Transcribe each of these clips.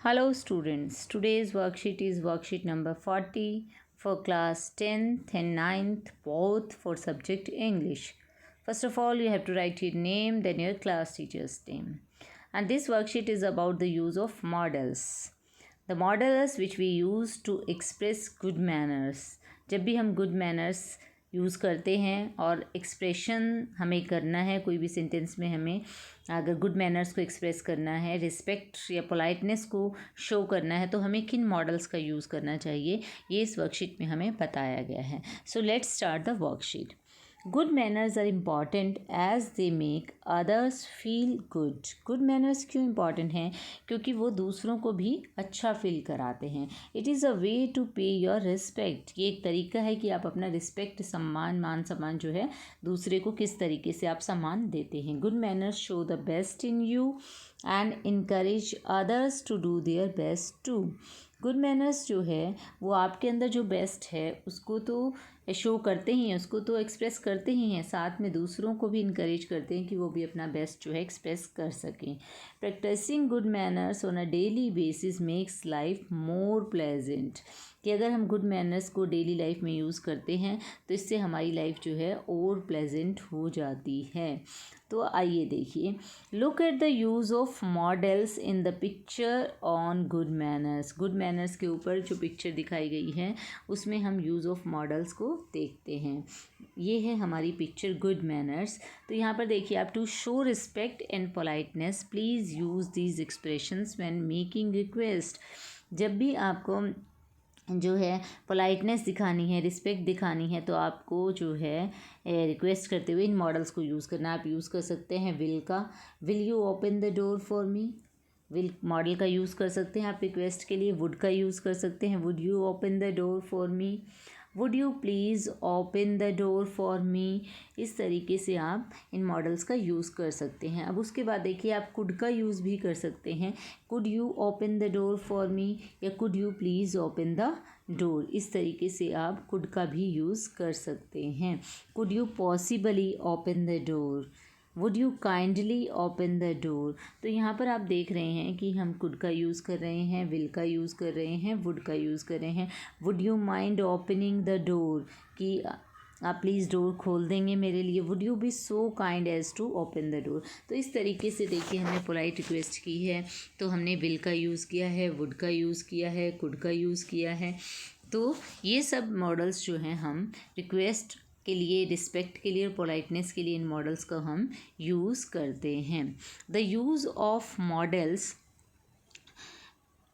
Hello students, today's worksheet is worksheet number 40 for class 10th and 9th both for subject English. First of all, you have to write your name, then your class teacher's name. And this worksheet is about the use of models. The models which we use to express good manners. जब भी हम good manners use करते हैं और expression हमें करना है कोई भी सेंटेंस में, हमें अगर गुड मैनर्स को एक्सप्रेस करना है, रिस्पेक्ट या पोलाइटनेस को शो करना है, तो हमें किन मॉडल्स का यूज़ करना चाहिए, ये इस वर्कशीट में हमें बताया गया है. So let's start the worksheet. Good manners are important as they make others feel good. Good manners क्यों इम्पॉर्टेंट हैं? क्योंकि वो दूसरों को भी अच्छा फील कराते हैं. It is a way to pay your respect. ये एक तरीका है कि आप अपना रिस्पेक्ट, सम्मान, मान सम्मान जो है दूसरे को किस तरीके से आप सम्मान देते हैं. Good manners show the best in you and encourage others to do their best too. Good manners जो है वो आपके अंदर जो बेस्ट है उसको तो शो करते ही हैं, उसको तो एक्सप्रेस करते ही हैं, साथ में दूसरों को भी इनकरेज करते हैं कि वो भी अपना बेस्ट जो है एक्सप्रेस कर सकें. Practising good manners on a daily basis makes life more pleasant. कि अगर हम गुड मैनर्स को डेली लाइफ में यूज़ करते हैं तो इससे हमारी लाइफ जो है और प्लेजेंट हो जाती है. तो आइए देखिए, look at the use of models in the picture on good manners. Good manners के ऊपर जो पिक्चर दिखाई गई है उसमें हम यूज़ ऑफ मॉडल्स को देखते हैं. ये है हमारी पिक्चर गुड मैनर्स. तो यहाँ पर देखिए आप, to show respect and politeness please use these expressions when making request. जब भी आपको जो है पोलाइटनेस दिखानी है, रिस्पेक्ट दिखानी है, तो आपको जो है रिक्वेस्ट करते हुए इन मॉडल्स को यूज़ करना. आप यूज़ कर सकते हैं विल का, will you open the door for me. Will model का यूज़ कर सकते हैं आप रिक्वेस्ट के लिए. वुड का यूज़ कर सकते हैं, would you open the door for me. Would you please open the door for मी. इस तरीके से आप इन मॉडल्स का यूज़ कर सकते हैं. अब उसके बाद देखिए, आप कुड का यूज़ भी कर सकते हैं. Could you open the door for me या could you please open the door. इस तरीके से आप कुड का भी यूज़ कर सकते हैं. Could you possibly open the door. Would you kindly open the door. तो यहाँ पर आप देख रहे हैं कि हम कुड का यूज़ कर रहे हैं, विल का यूज़ कर रहे हैं, वुड का यूज़ कर रहे हैं. Would you mind opening the door, कि आप प्लीज़ डोर खोल देंगे मेरे लिए. Would you be so kind as to open the door. तो इस तरीके से देखिए, हमने पोलाइट रिक्वेस्ट की है तो हमने विल का यूज़ किया है, वुड का यूज़ किया है, कुड का यूज़ किया है. तो ये सब मॉडल्स जो हैं हम रिक्वेस्ट के लिए, रिस्पेक्ट के लिए और पोलाइटनेस के लिए इन मॉडल्स का हम यूज़ करते हैं. The use of modals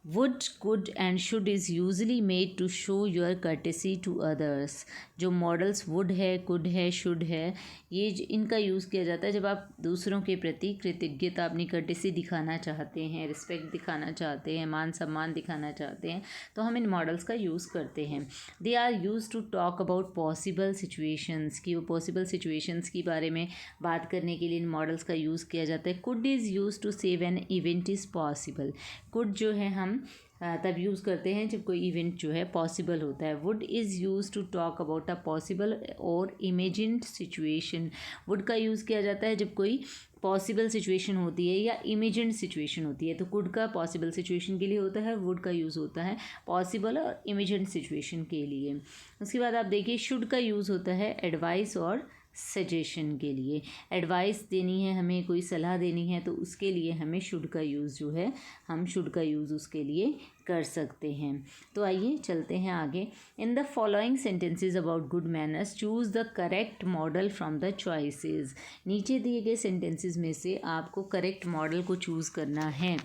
would, could and should is usually made to show your courtesy to others. जो मॉडल्स वुड है, कुड है, शुड है, ये इनका यूज़ किया जाता है जब आप दूसरों के प्रति कृतज्ञता, अपनी कर्टेसी दिखाना चाहते हैं, रिस्पेक्ट दिखाना चाहते हैं, मान सम्मान दिखाना चाहते हैं, तो हम इन मॉडल्स का यूज़ करते हैं. They are use to talk about possible situations, की वो पॉसिबल सिचुएशंस के बारे में बात करने के लिए इन मॉडल्स का यूज़ किया जाता है. कुड इज़ यूज टू से when event is possible. Could जो है हम तब यूज़ करते हैं जब कोई इवेंट जो है पॉसिबल होता है. Would is use to talk about a possible और इमेजिन्ड सिचुएशन. वुड का यूज़ किया जाता है जब कोई पॉसिबल सिचुएशन होती है या इमेजिन्ड सिचुएशन होती है. तो कुड का पॉसिबल सिचुएशन के लिए होता है, वुड का यूज़ होता है पॉसिबल और इमेजिन्ड सिचुएशन के लिए. उसके बाद आप देखिए, शुड का यूज़ होता है एडवाइस और सजेशन के लिए. एडवाइस देनी है हमें, कोई सलाह देनी है, तो उसके लिए हमें शुड का यूज़ जो है, हम शुड का यूज़ उसके लिए कर सकते हैं. तो आइए चलते हैं आगे. In the following sentences about good manners choose the correct model from the choices. नीचे दिए गए सेंटेंसेज में से आपको करेक्ट मॉडल को चूज़ करना है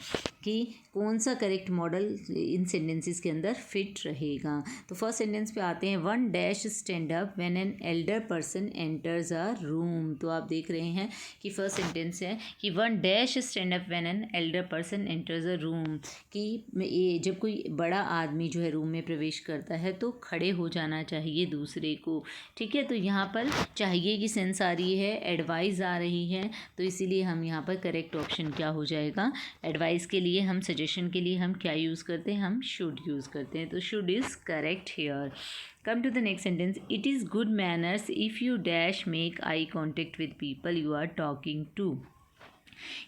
कि कौन सा करेक्ट मॉडल इन सेंटेंसेस के अंदर फिट रहेगा. तो फर्स्ट सेंटेंस पे आते हैं, one dash stand up when an elder person enters a room. तो आप देख रहे हैं कि फर्स्ट सेंटेंस है कि one dash stand up when an elder person enters a room, कि जब कोई बड़ा आदमी जो है रूम में प्रवेश करता है तो खड़े हो जाना चाहिए दूसरे को. ठीक है, तो यहाँ पर चाहिए की सेंस आ रही है, एडवाइस आ रही है, तो इसीलिए हम यहाँ पर करेक्ट ऑप्शन क्या हो जाएगा, एडवाइस के लिए हम, सजेशन के लिए हम क्या यूज़ करते हैं, हम शुड यूज़ करते हैं. तो should is correct here. Come to the next sentence, it is good manners if you dash make eye contact with people you are talking to.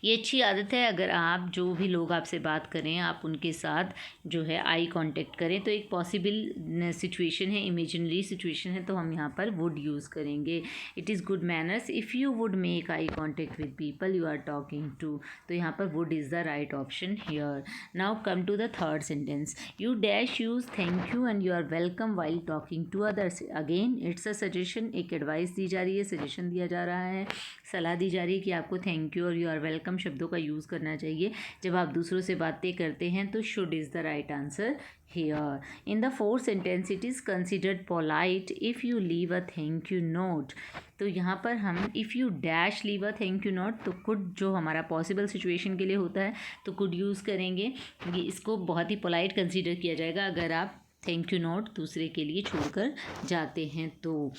ये अच्छी आदत है। अगर आप जो भी लोग आपसे बात करें आप उनके साथ जो है आई कांटेक्ट करें। तो एक पॉसिबल सिचुएशन है, इमेजिनरी सिचुएशन है, तो हम यहाँ पर वुड यूज़ करेंगे। It is good manners if you would make eye contact with people you are talking to. तो यहाँ पर would is the right option here. Now come to the third sentence. You dash use thank you and you are welcome while talking to others. Again it's a suggestion, एक advice दी जा रही है, suggestion दिया जा रहा है, सलाह दी जा रही है कि आपको थैंक यू और यू आर वेलकम शब्दों का यूज़ करना चाहिए जब आप दूसरों से बातें करते हैं। तो should is the right answer here. In the fourth sentence it is considered polite if you leave a thank you note. तो यहाँ पर हम if you dash leave a thank you note, तो कुड जो हमारा पॉसिबल सिचुएशन के लिए होता है तो कुड यूज़ करेंगे। ये इसको बहुत ही पोलाइट कंसिडर किया जाएगा अगर आप थैंक यू नोट दूसरे के लिए छोड़कर जाते हैं, तो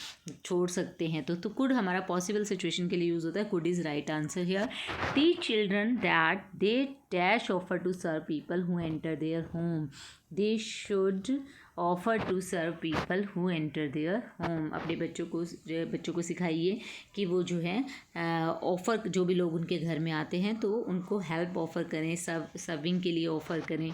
छोड़ सकते हैं। तो कुड हमारा पॉसिबल सिचुएशन के लिए यूज़ होता है। Could is right answer here. Teach children that they dash offer to serve people who enter their home. They should offer to serve people who enter their home. अपने बच्चों को सिखाइए कि वो जो है ऑफ़र, जो भी लोग उनके घर में आते हैं तो उनको हेल्प ऑफ़र करें, सर्विंग के लिए ऑफ़र करें।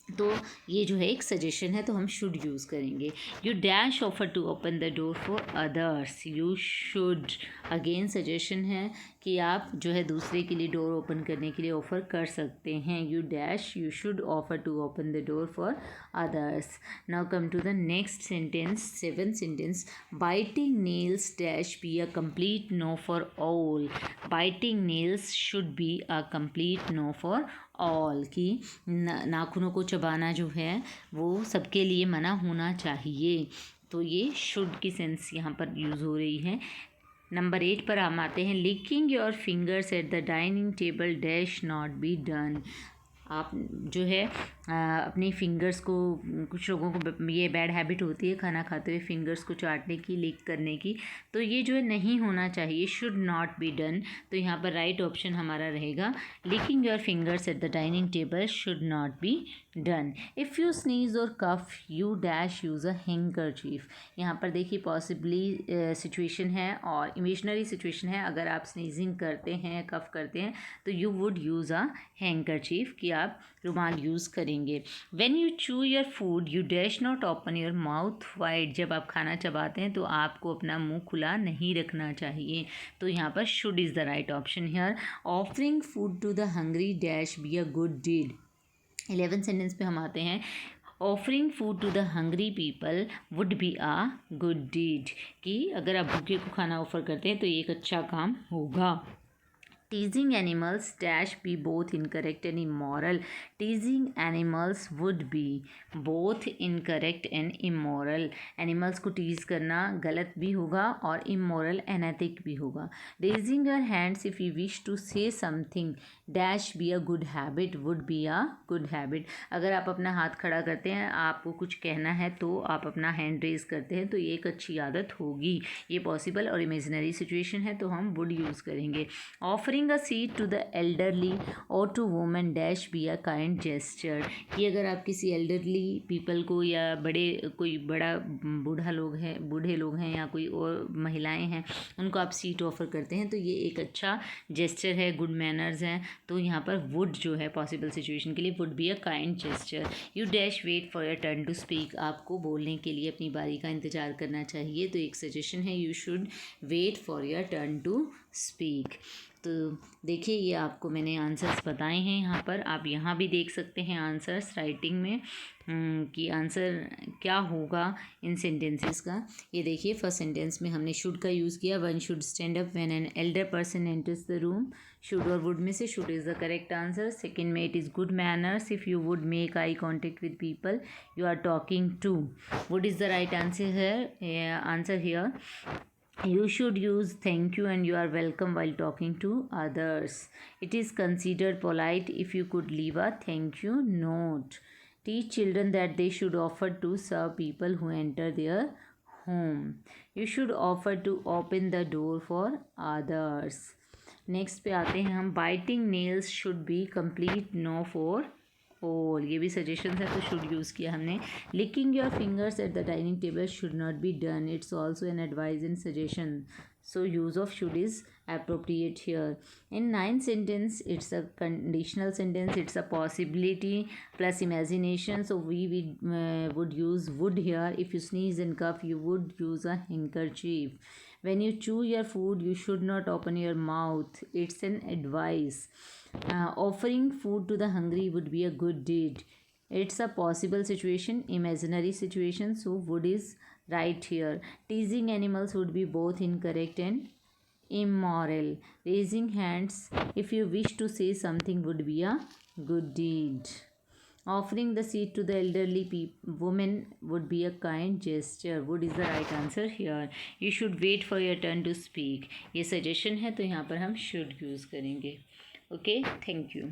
तो ये जो है एक सजेशन है, तो हम शुड यूज़ करेंगे। You dash offer to open the door for others. You should again suggestion है कि आप जो है दूसरे के लिए डोर ओपन करने के लिए ऑफ़र कर सकते हैं। You dash you should offer to open the door for others. Now come to the next sentence, seventh sentence. Biting nails dash be a complete no for all. Biting nails should be a complete no for all, की नाखूनों को चबाना जो है वो सबके लिए मना होना चाहिए। तो ये शुड की सेंस यहाँ पर यूज़ हो रही है। नंबर 8 पर हम आते हैं। Licking your fingers at the dining table dash not be done. आप जो है अपनी फिंगर्स को, कुछ लोगों को ये बैड हैबिट होती है खाना खाते हुए फिंगर्स को चाटने की, लिक करने की, तो ये जो है नहीं होना चाहिए, शुड नॉट बी डन। तो यहाँ पर राइट ऑप्शन हमारा रहेगा licking your fingers at the dining table should not be done. If you sneeze और cough you dash use a handkerchief. यहाँ पर देखिए पॉसिबली सिचुएशन है और इमेजनरी सिचुएशन है। अगर आप स्नीजिंग करते हैं, कफ करते हैं, तो you would use a handkerchief, कि आप रुमाल यूज़ करेंगे। वेन यू चू your food you dash not open your mouth wide. जब आप खाना चबाते हैं तो आपको अपना मुंह खुला नहीं रखना चाहिए। तो यहाँ पर should is the right option here. Offering food to the hungry dash be a good deed. 11th sentence पे हम आते हैं। Offering food to the hungry people would be a good deed, कि अगर आप भूखे को खाना ऑफर करते हैं तो ये एक अच्छा काम होगा। Teasing animals dash be both incorrect and immoral. Teasing animals would be both incorrect and immoral. Animals को tease करना गलत भी होगा और immoral अनैतिक भी होगा। Raising your hands if you wish to say something dash be a good habit would be a good habit. अगर आप अपना हाथ खड़ा करते हैं, आपको कुछ कहना है तो आप अपना हैंड रेज करते हैं, तो ये एक अच्छी आदत होगी। ये पॉसिबल और इमेजिनरी सिचुएशन है, तो हम वुड यूज़ करेंगे। Offering a seat to the elderly or to women dash be a kind gesture, कि अगर आप किसी एल्डरली पीपल को या कोई बड़ा बूढ़े लोग हैं या कोई और महिलाएं हैं, उनको आप सीट ऑफ़र करते हैं, तो ये एक अच्छा जेस्चर है, गुड मैनर्स हैं। तो यहाँ पर वुड जो है पॉसिबल सिचुएशन के लिए would be a kind gesture. You dash wait for your turn to speak. आपको बोलने के लिए अपनी बारी का इंतज़ार करना चाहिए, तो एक सजेशन है you should wait for your turn to speak. तो देखिए ये आपको मैंने आंसर्स बताए हैं यहाँ पर। आप यहाँ भी देख सकते हैं आंसर्स राइटिंग में कि आंसर क्या होगा इन सेंटेंसेस का। ये देखिए फर्स्ट सेंटेंस में हमने शुड का यूज़ किया। One should stand up when an elder person enters the room. Should और वुड में से should is the correct answer. Second में it is good manners if you would make eye contact with people you are talking to. Would is the right answer here. You should use thank you and you are welcome while talking to others. It is considered polite if you could leave a thank you note. Teach children that they should offer to serve people who enter their home. You should offer to open the door for others. Next पे आते हैं हम। Biting nails should be complete no for all. ये भी suggestion है, तो should use किया हमने। Licking your fingers at the dining table should not be done. It's also an advice and suggestion. So use of should is appropriate here. In ninth sentence, it's a conditional sentence. It's a possibility plus imagination. So we would use would here. If you sneeze and cough, you would use a handkerchief. When you chew your food, you should not open your mouth. It's an advice. Offering food to the hungry would be a good deed. It's a possible situation, imaginary situation. So would is right here. Teasing animals would be both incorrect and immoral. Raising hands if you wish to say something would be a good deed. Offering the seat to the elderly woman would be a kind gesture. Would is the right answer here. You should wait for your turn to speak. ये suggestion है तो यहाँ पर हम should use करेंगे. Okay, thank you.